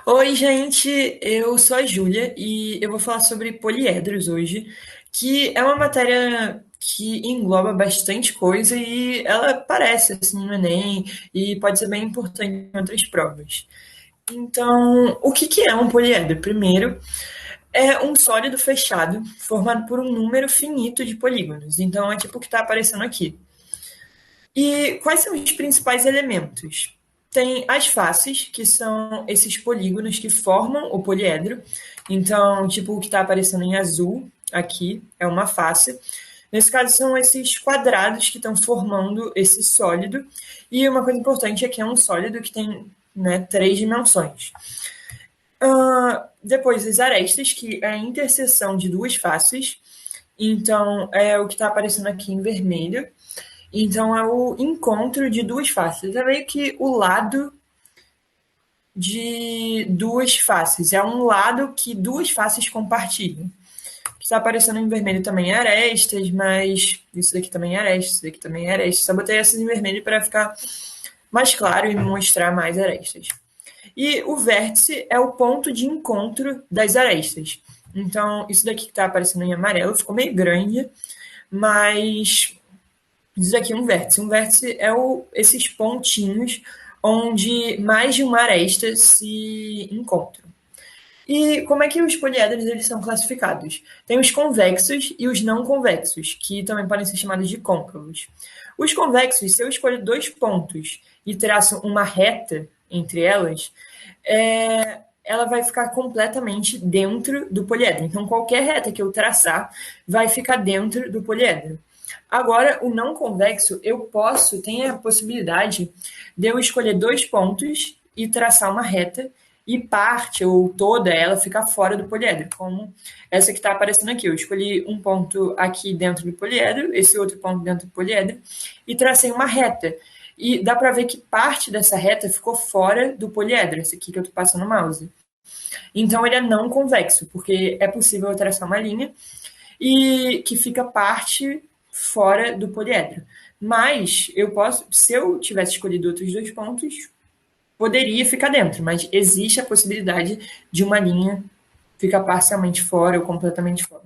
Oi, gente, eu sou a Júlia e eu vou falar sobre poliedros hoje, que é uma matéria que engloba bastante coisa e ela aparece assim no Enem e pode ser bem importante em outras provas. Então, o que que é um poliedro? Primeiro, é um sólido fechado formado por um número finito de polígonos. Então, é tipo o que está aparecendo aqui. E quais são os principais elementos? Tem as faces, que são esses polígonos que formam o poliedro. Então, tipo o que está aparecendo em azul aqui é uma face. Nesse caso, são esses quadrados que estão formando esse sólido. E uma coisa importante é que é um sólido que tem, né, três dimensões. Depois, as arestas, que é a interseção de duas faces. Então, é o que está aparecendo aqui em vermelho. Então é o encontro de duas faces. É meio que o lado de duas faces. É um lado que duas faces compartilham. O que está aparecendo em vermelho também é arestas, mas isso daqui também é aresta, isso daqui também é aresta. Só botei essas em vermelho para ficar mais claro e mostrar mais arestas. E o vértice é o ponto de encontro das arestas. Então, isso daqui que está aparecendo em amarelo ficou meio grande, mas diz aqui um vértice. Um vértice é esses pontinhos onde mais de uma aresta se encontram. E como é que os poliedros eles são classificados? Tem os convexos e os não convexos, que também podem ser chamados de côncavos. Os convexos, se eu escolher dois pontos e traço uma reta entre elas, ela vai ficar completamente dentro do poliedro. Então, qualquer reta que eu traçar vai ficar dentro do poliedro. Agora, o não convexo, tem a possibilidade de eu escolher dois pontos e traçar uma reta e parte ou toda ela ficar fora do poliedro, como essa que está aparecendo aqui. Eu escolhi um ponto aqui dentro do poliedro, esse outro ponto dentro do poliedro, e tracei uma reta. E dá para ver que parte dessa reta ficou fora do poliedro, esse aqui que eu estou passando o mouse. Então ele é não convexo, porque é possível eu traçar uma linha e que fica parte fora do poliedro. Mas eu posso, se eu tivesse escolhido outros dois pontos, poderia ficar dentro, mas existe a possibilidade de uma linha ficar parcialmente fora ou completamente fora.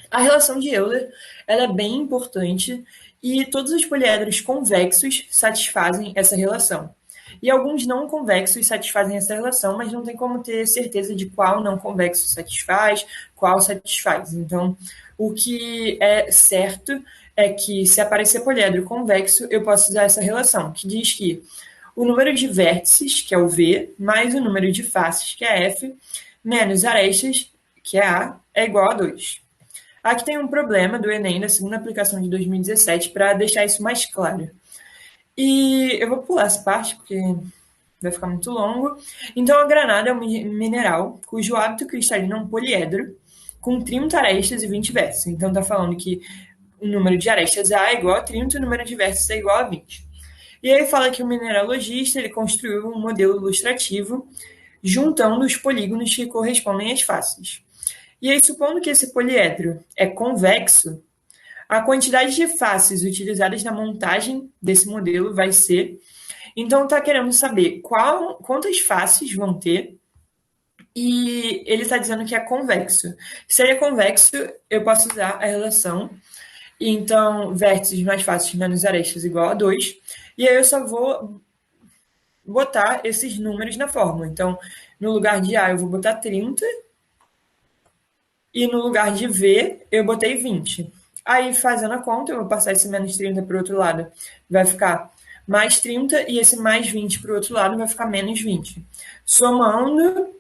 A relação de Euler ela é bem importante e todos os poliedros convexos satisfazem essa relação. E alguns não convexos satisfazem essa relação, mas não tem como ter certeza de qual não convexo satisfaz, qual satisfaz. Então, o que é certo é que se aparecer poliedro convexo, eu posso usar essa relação, que diz que o número de vértices, que é o V, mais o número de faces, que é F, menos arestas, que é A, é igual a 2. Aqui tem um problema do Enem da segunda aplicação de 2017 para deixar isso mais claro. E eu vou pular essa parte porque vai ficar muito longo. Então, a granada é um mineral cujo hábito cristalino é um poliedro com 30 arestas e 20 vértices. Então, está falando que o número de arestas A é igual a 30 e o número de vértices é igual a 20. E aí fala que o mineralogista ele construiu um modelo ilustrativo juntando os polígonos que correspondem às faces. E aí, supondo que esse poliedro é convexo, a quantidade de faces utilizadas na montagem desse modelo vai ser. Então, está querendo saber quantas faces vão ter, e ele está dizendo que é convexo. Se ele é convexo, eu posso usar a relação. Então, vértices mais faces menos arestas igual a 2. E aí eu só vou botar esses números na fórmula. Então, no lugar de A, eu vou botar 30. E no lugar de V, eu botei 20. Aí, fazendo a conta, eu vou passar esse menos 30 para o outro lado. Vai ficar mais 30 e esse mais 20 para o outro lado vai ficar menos 20. Somando,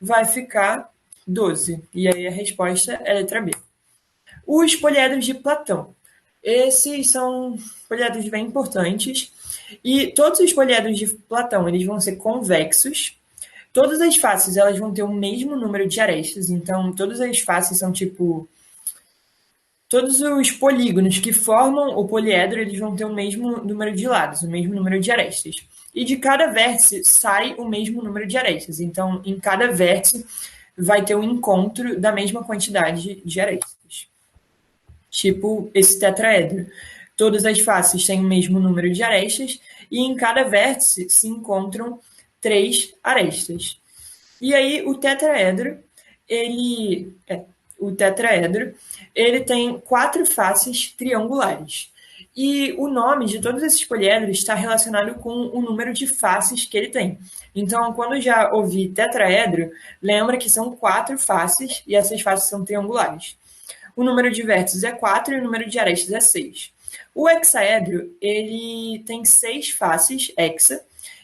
vai ficar 12. E aí a resposta é a letra B. Os poliedros de Platão. Esses são poliedros bem importantes. E todos os poliedros de Platão eles vão ser convexos. Todas as faces elas vão ter o mesmo número de arestas. Então, todas as faces são tipo todos os polígonos que formam o poliedro, eles vão ter o mesmo número de lados, o mesmo número de arestas. E de cada vértice sai o mesmo número de arestas. Então, em cada vértice vai ter um encontro da mesma quantidade de arestas. Tipo esse tetraedro. Todas as faces têm o mesmo número de arestas e em cada vértice se encontram 3 arestas. E aí o tetraedro, ele tem 4 faces triangulares. E o nome de todos esses poliedros está relacionado com o número de faces que ele tem. Então, quando já ouvi tetraedro, lembra que são 4 faces e essas faces são triangulares. O número de vértices é 4 e o número de arestas é 6. O hexaedro, ele tem 6 faces, hexa,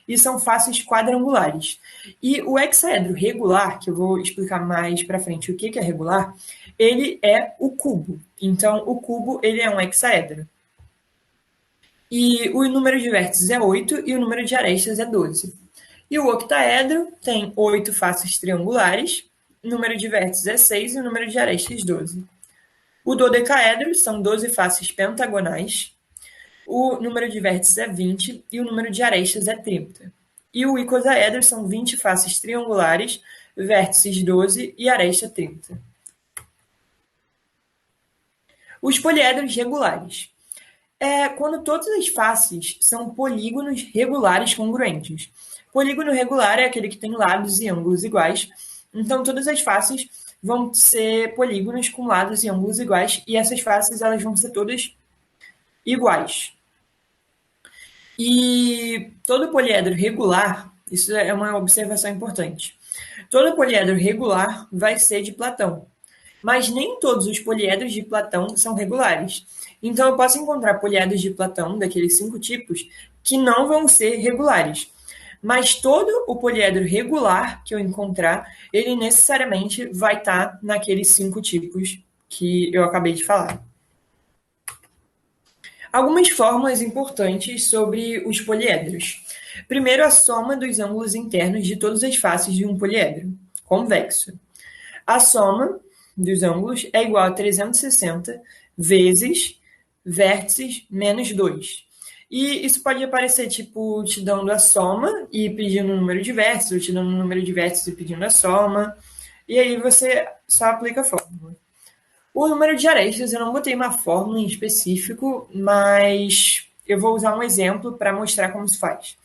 e são faces quadrangulares. E o hexaedro regular, que eu vou explicar mais para frente o que é regular, ele é o cubo. Então, o cubo ele é um hexaedro. E o número de vértices é 8 e o número de arestas é 12. E o octaedro tem 8 faces triangulares, o número de vértices é 6 e o número de arestas 12. O dodecaedro são 12 faces pentagonais, o número de vértices é 20 e o número de arestas é 30. E o icosaedro são 20 faces triangulares, vértices 12 e aresta 30. Os poliedros regulares. Quando todas as faces são polígonos regulares congruentes. Polígono regular é aquele que tem lados e ângulos iguais. Então, todas as faces vão ser polígonos com lados e ângulos iguais, e essas faces elas vão ser todas iguais. E todo poliedro regular, isso é uma observação importante, todo poliedro regular vai ser de Platão, mas nem todos os poliedros de Platão são regulares. Então, eu posso encontrar poliedros de Platão, daqueles 5 tipos, que não vão ser regulares. Mas todo o poliedro regular que eu encontrar, ele necessariamente vai estar naqueles 5 tipos que eu acabei de falar. Algumas fórmulas importantes sobre os poliedros. Primeiro, a soma dos ângulos internos de todas as faces de um poliedro convexo. A soma dos ângulos é igual a 360 vezes vértices menos 2. E isso pode aparecer, tipo, te dando a soma e pedindo o número de vértices, ou te dando o número de vértices e pedindo a soma. E aí você só aplica a fórmula. O número de arestas, eu não botei uma fórmula em específico, mas eu vou usar um exemplo para mostrar como se faz.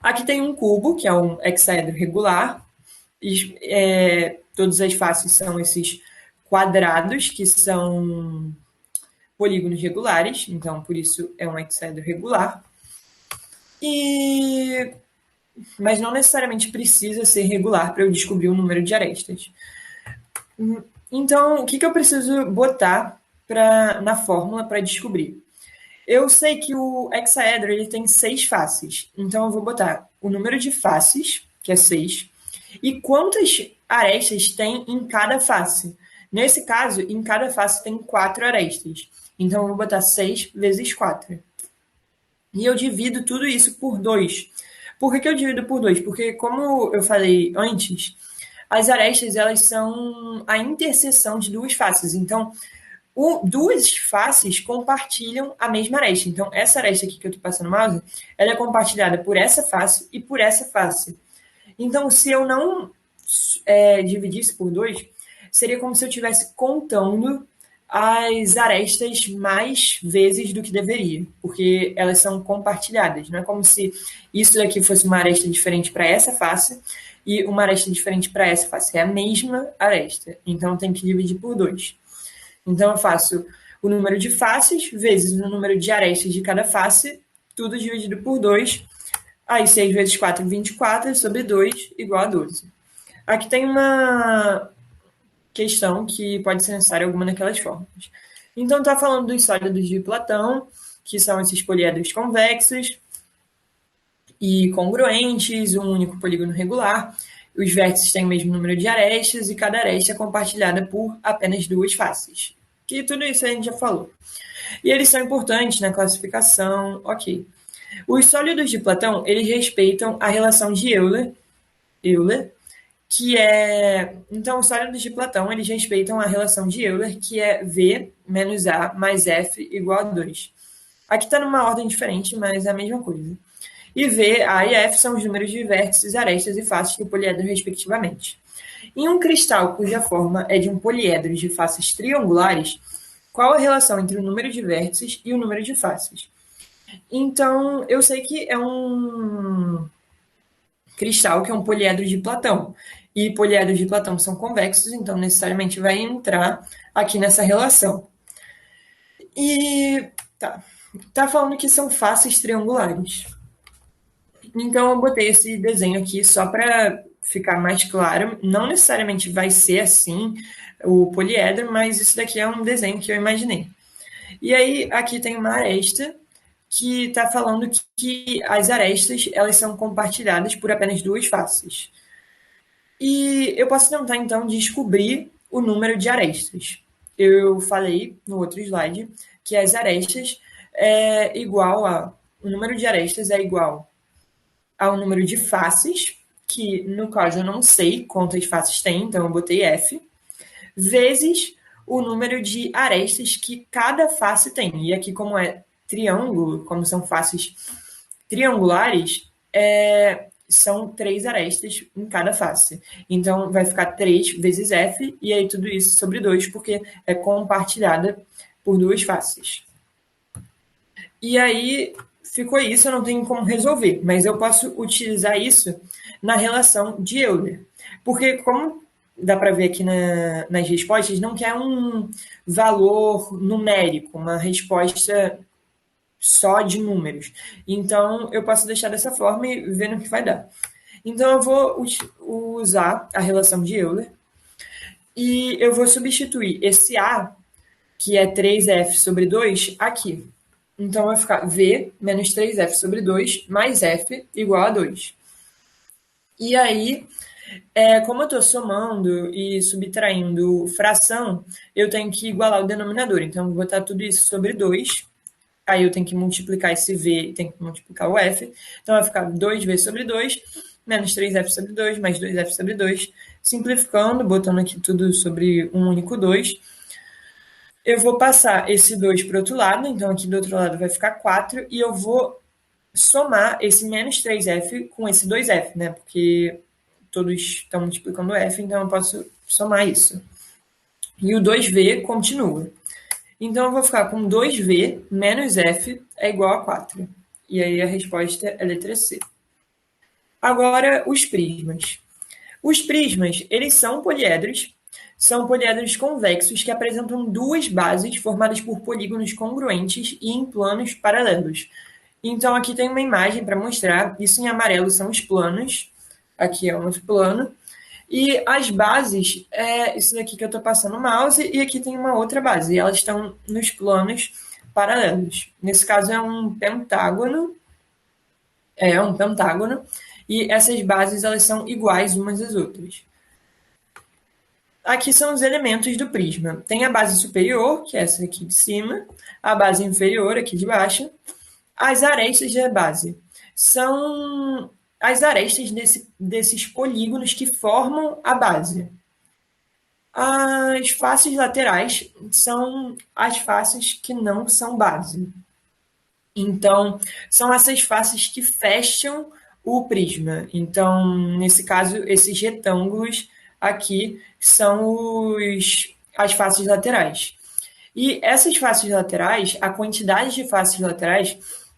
Aqui tem um cubo, que é um hexaedro regular. Todas as faces são esses quadrados, que são polígonos regulares, então por isso é um hexaedro regular. Mas não necessariamente precisa ser regular para eu descobrir o número de arestas. Então, o que eu preciso botar na fórmula para descobrir? Eu sei que o hexaedro ele tem 6 faces, então eu vou botar o número de faces, que é 6, e quantas arestas tem em cada face. Nesse caso, em cada face tem 4 arestas. Então, eu vou botar 6 vezes 4. E eu divido tudo isso por 2. Por que eu divido por 2? Porque, como eu falei antes, as arestas elas são a interseção de duas faces. Então, duas faces compartilham a mesma aresta. Então, essa aresta aqui que eu estou passando o mouse, ela é compartilhada por essa face e por essa face. Então, se eu não dividisse por 2, seria como se eu estivesse contando as arestas mais vezes do que deveria, porque elas são compartilhadas. Não é como se isso daqui fosse uma aresta diferente para essa face e uma aresta diferente para essa face. É a mesma aresta, então tem que dividir por 2. Então eu faço o número de faces vezes o número de arestas de cada face, tudo dividido por 2. Aí 6 vezes 4, 24, sobre 2, igual a 12. Aqui tem uma questão que pode ser necessária alguma daquelas fórmulas. Então, está falando dos sólidos de Platão, que são esses poliedros convexos e congruentes, um único polígono regular. Os vértices têm o mesmo número de arestas e cada aresta é compartilhada por apenas 2 faces. Que tudo isso a gente já falou. E eles são importantes na classificação, ok. Os sólidos de Platão, eles respeitam a relação de Euler, que é... Então, os sólidos de Platão, eles respeitam a relação de Euler, que é V menos A mais F igual a 2. Aqui está numa ordem diferente, mas é a mesma coisa. E V, A e F são os números de vértices, arestas e faces do poliedro, respectivamente. Em um cristal cuja forma é de um poliedro de faces triangulares, qual a relação entre o número de vértices e o número de faces? Então, eu sei que é um cristal, que é um poliedro de Platão. E poliedros de Platão são convexos, então necessariamente vai entrar aqui nessa relação. E tá falando que são faces triangulares. Então eu botei esse desenho aqui só para ficar mais claro. Não necessariamente vai ser assim o poliedro, mas isso daqui é um desenho que eu imaginei. E aí aqui tem uma aresta que está falando que as arestas elas são compartilhadas por apenas duas faces. E eu posso tentar então descobrir o número de arestas. Eu falei no outro slide que as arestas é igual a o número de arestas é igual ao número de faces, que no caso eu não sei quantas faces tem, então eu botei F, vezes o número de arestas que cada face tem. E aqui, como é triângulo, como são faces triangulares, são 3 arestas em cada face. Então, vai ficar 3 vezes F, e aí tudo isso sobre 2, porque é compartilhada por duas faces. E aí, ficou isso, eu não tenho como resolver, mas eu posso utilizar isso na relação de Euler. Porque, como dá para ver aqui nas respostas, não quer um valor numérico, uma resposta só de números. Então, eu posso deixar dessa forma e ver no que vai dar. Então, eu vou usar a relação de Euler e eu vou substituir esse A, que é 3F sobre 2, aqui. Então, vai ficar V menos 3F sobre 2 mais F igual a 2. E aí, como eu estou somando e subtraindo fração, eu tenho que igualar o denominador. Então, vou botar tudo isso sobre 2. Aí eu tenho que multiplicar esse V e tenho que multiplicar o F. Então, vai ficar 2V sobre 2, menos 3F sobre 2, mais 2F sobre 2. Simplificando, botando aqui tudo sobre um único 2. Eu vou passar esse 2 para o outro lado, então aqui do outro lado vai ficar 4, e eu vou somar esse menos 3F com esse 2F, né? Porque todos estão multiplicando F, então eu posso somar isso. E o 2V continua. Então eu vou ficar com 2V menos F é igual a 4. E aí a resposta é a letra C. Agora, os prismas. Os prismas, eles são poliedros convexos que apresentam duas bases formadas por polígonos congruentes e em planos paralelos. Então, aqui tem uma imagem para mostrar. Isso em amarelo são os planos. Aqui é um outro plano. E as bases, isso daqui que eu estou passando o mouse, e aqui tem uma outra base. E elas estão nos planos paralelos. Nesse caso é um pentágono. E essas bases elas são iguais umas às outras. Aqui são os elementos do prisma. Tem a base superior, que é essa aqui de cima, a base inferior, aqui de baixo. As arestas da base são as arestas desses polígonos que formam a base. As faces laterais são as faces que não são base. Então, são essas faces que fecham o prisma. Então, nesse caso, esses retângulos aqui são as faces laterais. E essas faces laterais, a quantidade de faces laterais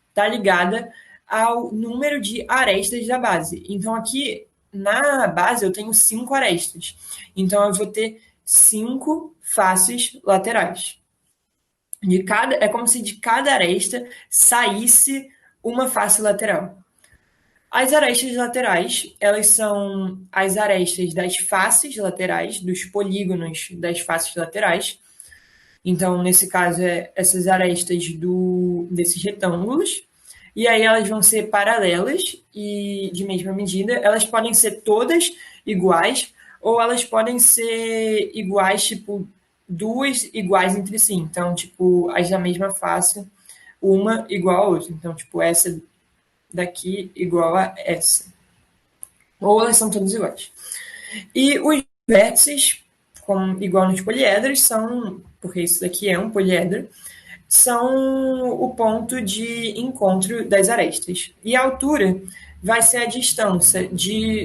está ligada ao número de arestas da base. Então, aqui na base eu tenho 5 arestas. Então, eu vou ter 5 faces laterais. É como se de cada aresta saísse uma face lateral. As arestas laterais, elas são as arestas das faces laterais, dos polígonos das faces laterais. Então, nesse caso, essas arestas desses retângulos. E aí elas vão ser paralelas e de mesma medida. Elas podem ser todas iguais, ou elas podem ser iguais, tipo, duas iguais entre si. Então, tipo, as da mesma face, uma igual a outra. Então, tipo, essa daqui igual a essa. Ou elas são todas iguais. E os vértices, igual nos poliedros, são, porque isso daqui é um poliedro, são o ponto de encontro das arestas. E a altura vai ser a distância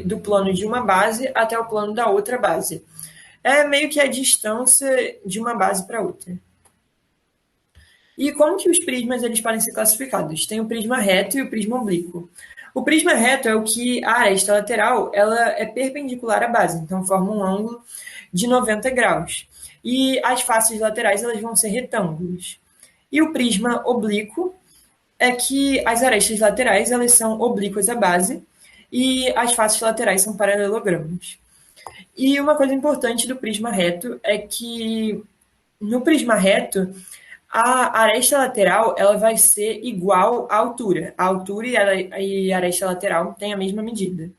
do plano de uma base até o plano da outra base. É meio que a distância de uma base para outra. E como que os prismas eles podem ser classificados? Tem o prisma reto e o prisma oblíquo. O prisma reto é o que a aresta lateral ela é perpendicular à base, então forma um ângulo de 90 graus. E as faces laterais elas vão ser retângulos. E o prisma oblíquo é que as arestas laterais elas são oblíquas à base e as faces laterais são paralelogramas. E uma coisa importante do prisma reto é que no prisma reto a aresta lateral ela vai ser igual à altura. A altura e a aresta lateral têm a mesma medida.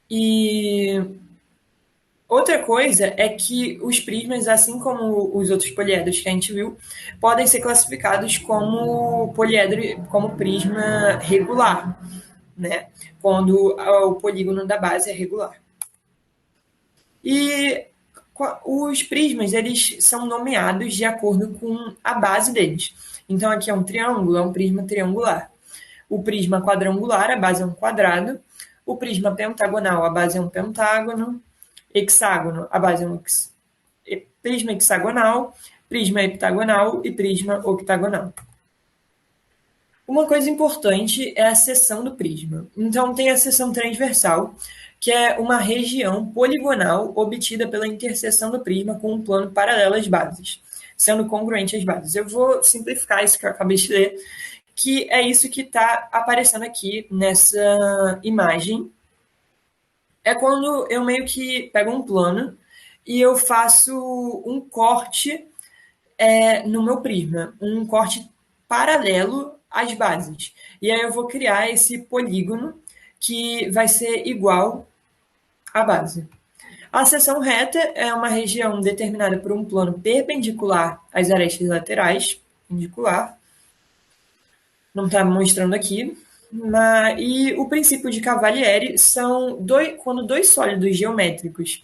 E outra coisa é que os prismas, assim como os outros poliedros que a gente viu, podem ser classificados como poliedro, como prisma regular, né? Quando o polígono da base é regular. E os prismas eles são nomeados de acordo com a base deles. Então aqui é um triângulo, é um prisma triangular. O prisma quadrangular, a base é um quadrado. O prisma pentagonal, a base é um pentágono. Hexágono, a base é um prisma hexagonal, prisma heptagonal e prisma octagonal. Uma coisa importante é a seção do prisma. Então, tem a seção transversal, que é uma região poligonal obtida pela interseção do prisma com um plano paralelo às bases, sendo congruente às bases. Eu vou simplificar isso que eu acabei de ler, que é isso que está aparecendo aqui nessa imagem. É quando eu meio que pego um plano e eu faço um corte no meu prisma, um corte paralelo às bases. E aí eu vou criar esse polígono que vai ser igual à base. A seção reta é uma região determinada por um plano perpendicular às arestas laterais, perpendicular, não está mostrando aqui, e o princípio de Cavalieri são quando dois sólidos geométricos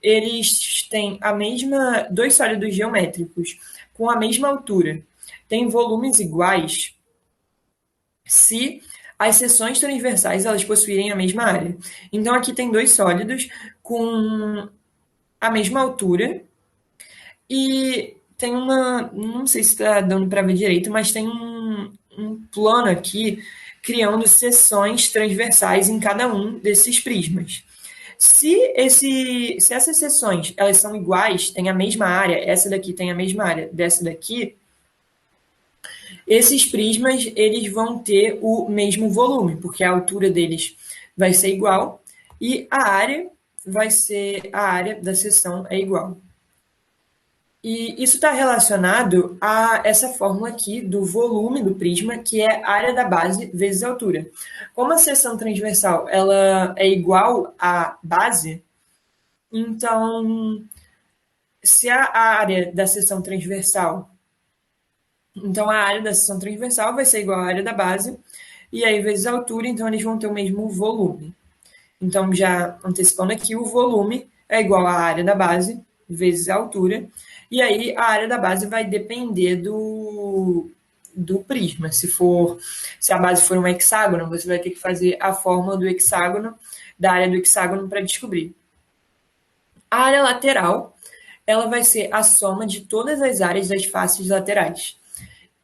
eles têm a mesma dois sólidos geométricos com a mesma altura têm volumes iguais se as seções transversais elas possuírem a mesma área. Então aqui tem dois sólidos com a mesma altura e tem não sei se está dando para ver direito, mas tem um plano aqui criando seções transversais em cada um desses prismas. Se essas seções elas são iguais, têm a mesma área, essa daqui tem a mesma área dessa daqui, esses prismas eles vão ter o mesmo volume, porque a altura deles vai ser igual e a área da seção é igual. E isso está relacionado a essa fórmula aqui do volume do prisma, que é a área da base vezes a altura. Como a seção transversal ela é igual à base, então se a área da seção transversal, então a área da seção transversal vai ser igual à área da base, e aí vezes a altura, então eles vão ter o mesmo volume. Então, já antecipando aqui, o volume é igual à área da base vezes a altura. E aí a área da base vai depender do prisma. Se a base for um hexágono, você vai ter que fazer a fórmula do hexágono, da área do hexágono para descobrir. A área lateral, ela vai ser a soma de todas as áreas das faces laterais.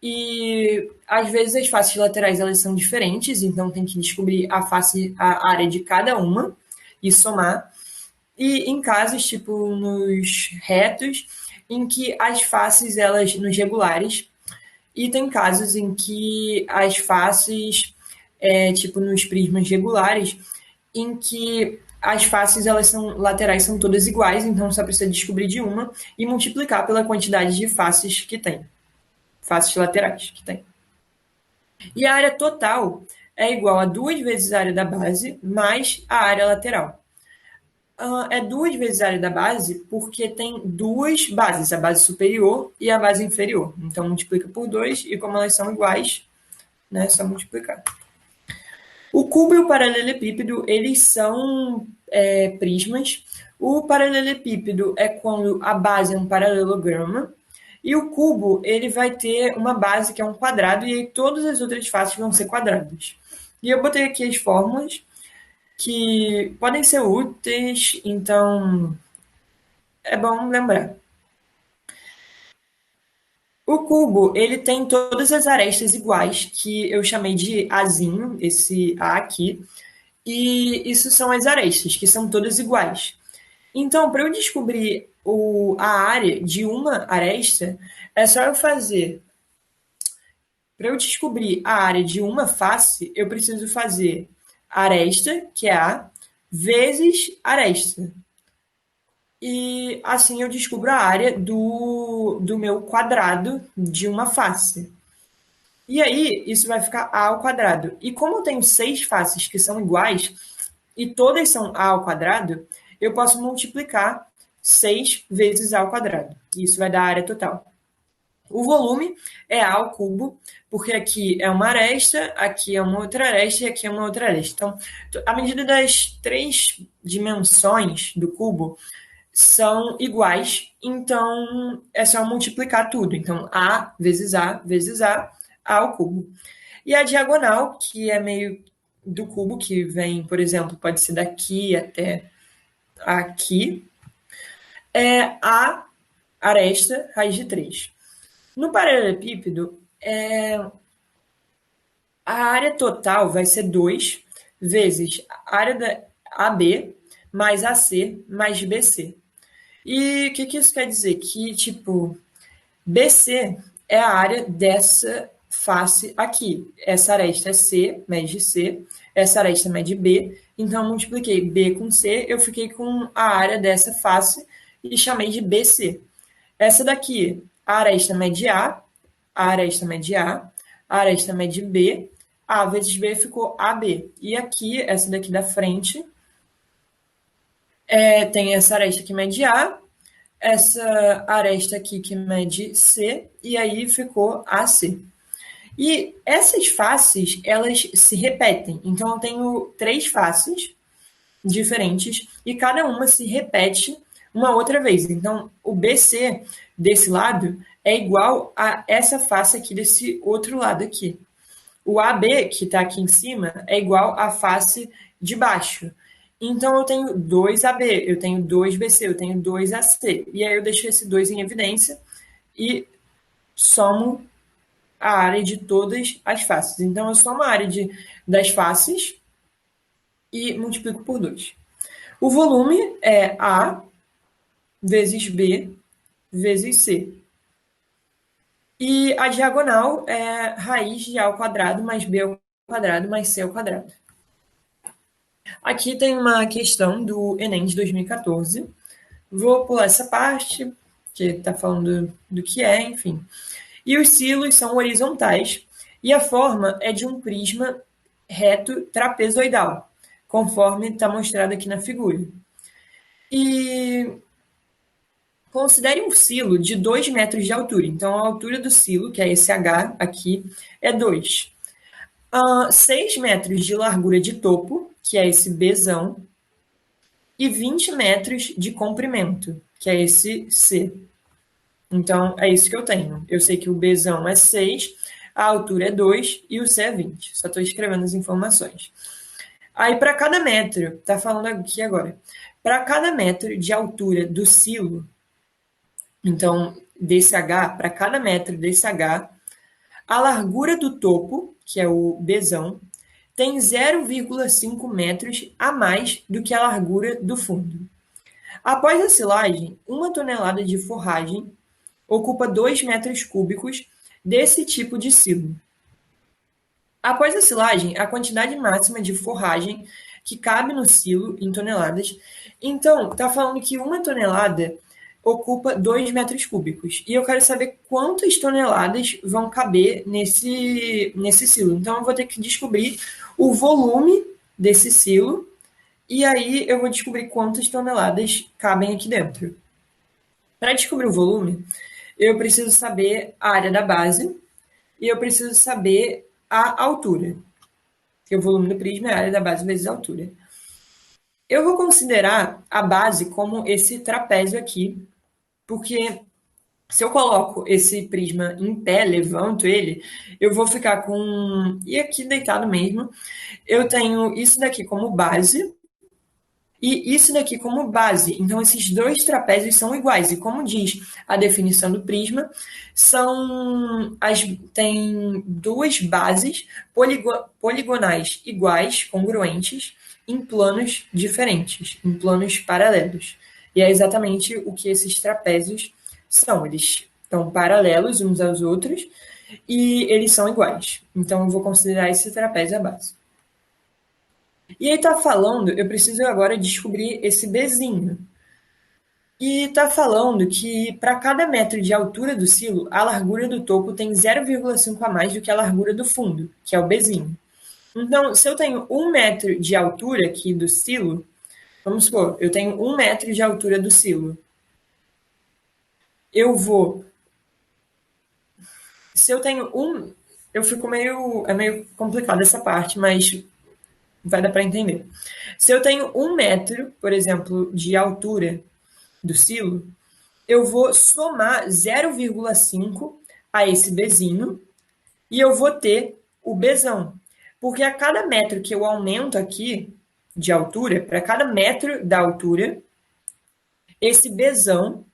E às vezes as faces laterais elas são diferentes, então tem que descobrir a área de cada uma e somar. E em casos, tipo nos retos, em que as faces, elas, nos regulares, e tem casos em que as faces, tipo nos prismas regulares, em que as faces, elas são laterais, são todas iguais, então só precisa descobrir de uma e multiplicar pela quantidade de faces que tem, faces laterais que tem. E a área total é igual a 2 vezes a área da base mais a área lateral. É 2 vezes a área da base porque tem duas bases, a base superior e a base inferior. Então, multiplica por 2 e como elas são iguais, né, é só multiplicar. O cubo e o paralelepípedo, eles são prismas. O paralelepípedo é quando a base é um paralelograma. E o cubo, ele vai ter uma base que é um quadrado e aí todas as outras faces vão ser quadradas. E eu botei aqui as fórmulas que podem ser úteis, então é bom lembrar. O cubo, ele tem todas as arestas iguais, que eu chamei de Azinho, esse A aqui, e isso são as arestas, que são todas iguais. Então, para eu descobrir a área de uma aresta, é só eu fazer. Para eu descobrir a área de uma face, eu preciso fazer aresta, que é A, vezes aresta. E assim eu descubro a área do meu quadrado de uma face. E aí, isso vai ficar A ao quadrado. E como eu tenho 6 faces que são iguais, e todas são A ao quadrado, eu posso multiplicar 6 vezes A ao quadrado. E isso vai dar a área total. O volume é A ao cubo, porque aqui é uma aresta, aqui é uma outra aresta e aqui é uma outra aresta. Então, a medida das 3 dimensões do cubo são iguais, então é só multiplicar tudo. Então, A vezes A vezes A ao cubo. E a diagonal, que é meio do cubo, que vem, por exemplo, pode ser daqui até aqui, é A aresta raiz de 3. No paralelepípedo, a área total vai ser 2 vezes a área da AB mais AC mais BC. E o que isso quer dizer? Que, tipo, BC é a área dessa face aqui. Essa aresta é C, mede C. Essa aresta mede B. Então, eu multipliquei B com C, eu fiquei com a área dessa face e chamei de BC. Essa daqui, a aresta mede A, a aresta mede A, a aresta mede B, A vezes B ficou AB. E aqui, essa daqui da frente, tem essa aresta que mede A, essa aresta aqui que mede C, e aí ficou AC. E essas faces, elas se repetem. Então, eu tenho 3 faces diferentes e cada uma se repete uma outra vez. Então, o BC desse lado é igual a essa face aqui desse outro lado aqui. O AB, que está aqui em cima, é igual à face de baixo. Então, eu tenho 2AB, eu tenho 2BC, eu tenho 2AC. E aí eu deixo esse 2 em evidência e somo a área de todas as faces. Então, eu somo a área das faces e multiplico por 2. O volume é A vezes B vezes C. E a diagonal é raiz de A ao quadrado mais B ao quadrado mais C ao quadrado. Aqui tem uma questão do Enem de 2014. Vou pular essa parte, que está falando do que é, enfim. E os silos são horizontais e a forma é de um prisma reto trapezoidal, conforme está mostrado aqui na figura. E considere um silo de 2 metros de altura. Então, a altura do silo, que é esse H aqui, é 2. 6 metros de largura de topo, que é esse Bzão, e 20 metros de comprimento, que é esse C. Então, é isso que eu tenho. Eu sei que o Bzão é 6, a altura é 2 e o C é 20. Só estou escrevendo as informações. Aí, para cada metro, está falando aqui agora, para cada metro de altura do silo, então, desse H, para cada metro desse H, a largura do topo, que é o Bzão, tem 0,5 metros a mais do que a largura do fundo. Após a silagem, 1 tonelada de forragem ocupa 2 metros cúbicos desse tipo de silo. Após a silagem, a quantidade máxima de forragem que cabe no silo em toneladas. Então, está falando que 1 tonelada ocupa 2 metros cúbicos. E eu quero saber quantas toneladas vão caber nesse silo. Então, eu vou ter que descobrir o volume desse silo e aí eu vou descobrir quantas toneladas cabem aqui dentro. Para descobrir o volume, eu preciso saber a área da base e eu preciso saber a altura. Porque o volume do prisma é a área da base vezes a altura. Eu vou considerar a base como esse trapézio aqui, porque se eu coloco esse prisma em pé, levanto ele, eu vou ficar com... E aqui deitado mesmo, eu tenho isso daqui como base, e isso daqui como base. Então, esses dois trapézios são iguais. E como diz a definição do prisma, tem duas bases poligonais iguais, congruentes, em planos diferentes, em planos paralelos. E é exatamente o que esses trapézios são. Eles estão paralelos uns aos outros e eles são iguais. Então, eu vou considerar esse trapézio a base. E aí tá falando, eu preciso agora descobrir esse Bzinho. E tá falando que para cada metro de altura do silo, a largura do topo tem 0,5 a mais do que a largura do fundo, que é o Bzinho. Então, se eu tenho 1 metro de altura aqui do silo, vamos supor, eu tenho 1 metro de altura do silo. Eu vou. Se eu tenho um. Eu fico meio. É meio complicado essa parte, mas vai dar para entender. Se eu tenho 1 metro, por exemplo, de altura do silo, eu vou somar 0,5 a esse Bzinho e eu vou ter o Bzão. Porque a cada metro que eu aumento aqui de altura, para cada metro da altura, esse Bzão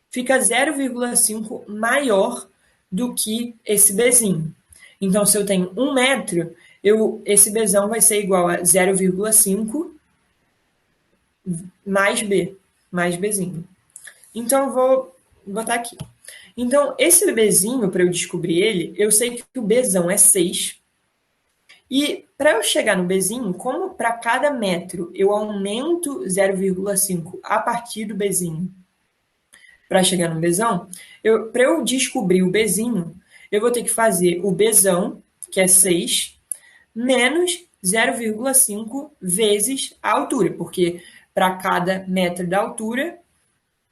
fica 0,5 maior do que esse Bzinho. Então, se eu tenho 1 metro, esse Bzão vai ser igual a 0,5 mais B, mais Bzinho. Então, eu vou botar aqui. Então, esse Bzinho, para eu descobrir ele, eu sei que o Bzão é 6. E para eu chegar no Bzinho, como para cada metro eu aumento 0,5 a partir do Bzinho para chegar no Bzão, para eu descobrir o Bzinho, eu vou ter que fazer o Bzão, que é 6, menos 0,5 vezes a altura, porque para cada metro da altura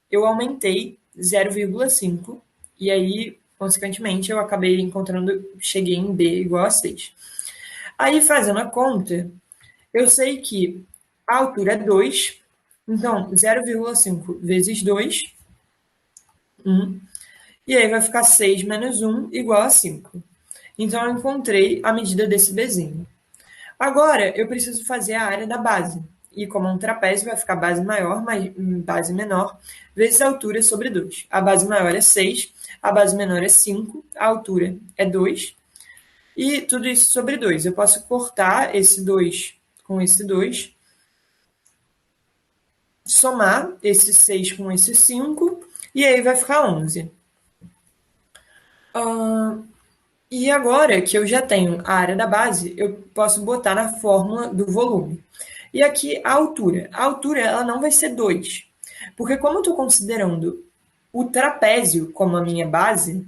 eu aumentei 0,5 e aí, consequentemente, eu acabei cheguei em B igual a 6. Aí, fazendo a conta, eu sei que a altura é 2, então 0,5 vezes 2, 1, e aí vai ficar 6 menos 1 igual a 5. Então, eu encontrei a medida desse Bzinho. Agora, eu preciso fazer a área da base. E como é um trapézio, vai ficar base maior mais base menor, vezes a altura sobre 2. A base maior é 6, a base menor é 5, a altura é 2, e tudo isso sobre 2. Eu posso cortar esse 2 com esse 2, somar esse 6 com esse 5, e aí vai ficar 11. E agora que eu já tenho a área da base, eu posso botar na fórmula do volume. E aqui a altura. A altura ela não vai ser 2, porque como eu estou considerando o trapézio como a minha base,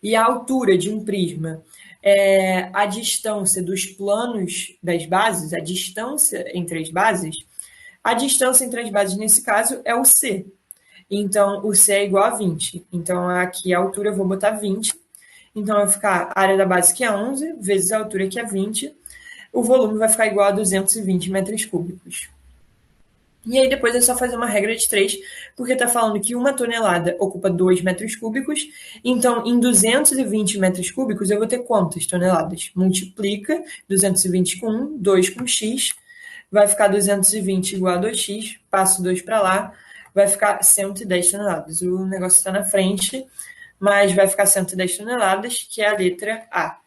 e a altura de um prisma é a distância dos planos das bases, a distância entre as bases, a distância entre as bases nesse caso é o C. Então, o C é igual a 20. Então, aqui a altura eu vou botar 20. Então, vai ficar a área da base que é 11, vezes a altura que é 20. O volume vai ficar igual a 220 metros cúbicos. E aí depois é só fazer uma regra de 3, porque está falando que 1 tonelada ocupa 2 metros cúbicos, então em 220 metros cúbicos eu vou ter quantas toneladas? Multiplica 220 com 1, 2 com x, vai ficar 220 igual a 2x, passo 2 para lá, vai ficar 110 toneladas. O negócio está na frente, mas vai ficar 110 toneladas, que é a letra A.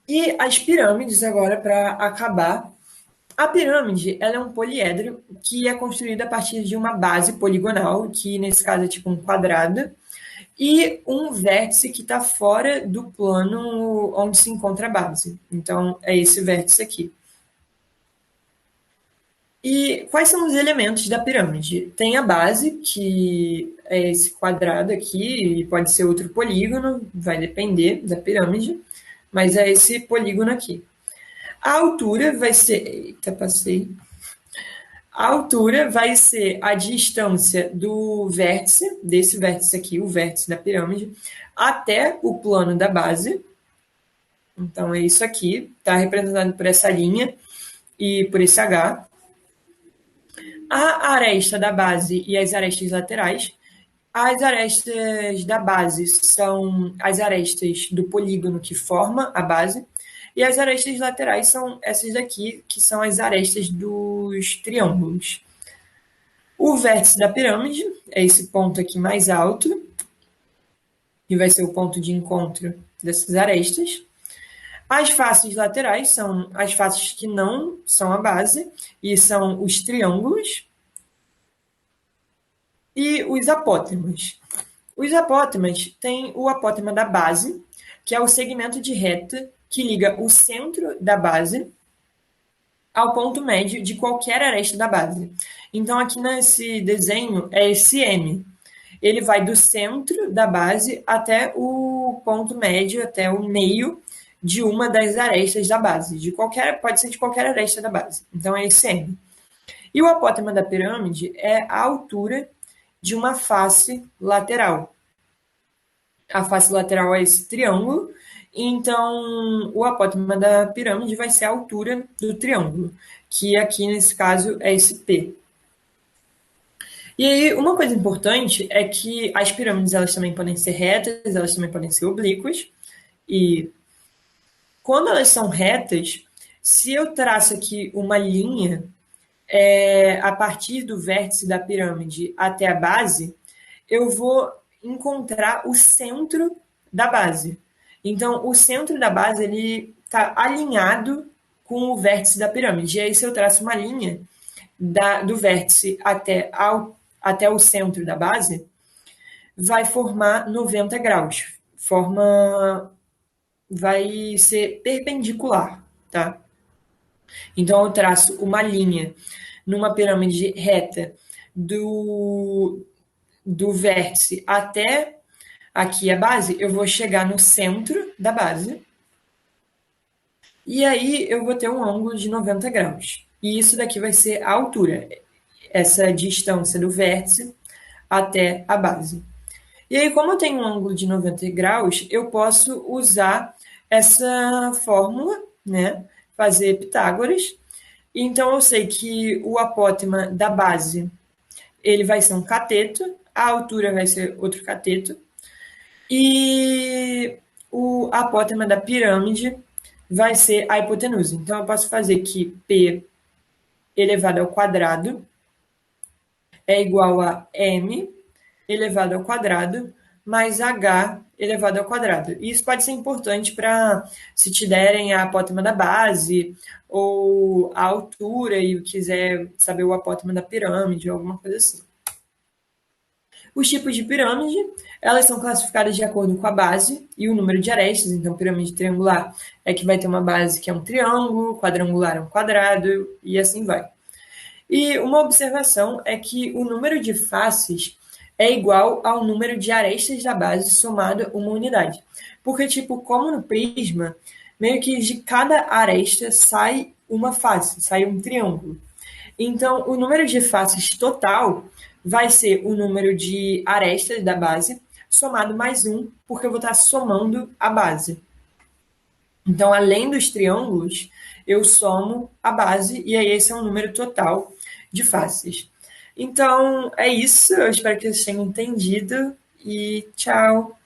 E as pirâmides agora, para acabar. A pirâmide ela é um poliedro que é construído a partir de uma base poligonal, que nesse caso é tipo um quadrado, e um vértice que está fora do plano onde se encontra a base. Então, é esse vértice aqui. E quais são os elementos da pirâmide? Tem a base, que é esse quadrado aqui, e pode ser outro polígono, vai depender da pirâmide, mas é esse polígono aqui. A altura vai ser. Eita, passei. A altura vai ser a distância do vértice, desse vértice aqui, o vértice da pirâmide, até o plano da base. Então, é isso aqui, está representado por essa linha e por esse H. A aresta da base e as arestas laterais. As arestas da base são as arestas do polígono que forma a base, E as arestas laterais são essas daqui, que são as arestas dos triângulos. O vértice da pirâmide é esse ponto aqui mais alto, que vai ser o ponto de encontro dessas arestas. As faces laterais são as faces que não são a base, e são os triângulos. E os apótemas. Os apótemas têm o apótema da base, que é o segmento de reta que liga o centro da base ao ponto médio de qualquer aresta da base. Então, aqui nesse desenho é esse M. Ele vai do centro da base até o ponto médio, até o meio de uma das arestas da base. Pode ser de qualquer aresta da base. Então, é esse M. E o apótema da pirâmide é a altura de uma face lateral. A face lateral é esse triângulo, então o apótema da pirâmide vai ser a altura do triângulo, que aqui nesse caso é esse P. E aí, uma coisa importante é que as pirâmides elas também podem ser retas, elas também podem ser oblíquas, e quando elas são retas, se eu traço aqui uma linha a partir do vértice da pirâmide até a base, eu vou encontrar o centro da base. Então, o centro da base ele está alinhado com o vértice da pirâmide. E aí, se eu traço uma linha do vértice até o centro da base, vai formar 90 graus. Vai ser perpendicular, tá? Então, eu traço uma linha numa pirâmide reta do vértice até aqui a base, eu vou chegar no centro da base. E aí eu vou ter um ângulo de 90 graus. E isso daqui vai ser a altura, essa distância do vértice até a base. E aí, como eu tenho um ângulo de 90 graus, eu posso usar essa fórmula, né? Fazer Pitágoras. Então, eu sei que o apótema da base ele vai ser um cateto, a altura vai ser outro cateto, e o apótema da pirâmide vai ser a hipotenusa. Então, eu posso fazer que P elevado ao quadrado é igual a M elevado ao quadrado mais H elevado ao quadrado. E isso pode ser importante para se te derem a apótema da base ou a altura e quiser saber o apótema da pirâmide ou alguma coisa assim. Os tipos de pirâmide, elas são classificadas de acordo com a base e o número de arestas. Então, pirâmide triangular é que vai ter uma base que é um triângulo, quadrangular é um quadrado e assim vai. E uma observação é que o número de faces é igual ao número de arestas da base somado a uma unidade. Porque, como no prisma, meio que de cada aresta sai uma face, sai um triângulo. Então, o número de faces total vai ser o número de arestas da base somado mais 1, porque eu vou estar somando a base. Então, além dos triângulos, eu somo a base, e aí esse é o número total de faces. Então, é isso. Eu espero que vocês tenham entendido, e tchau!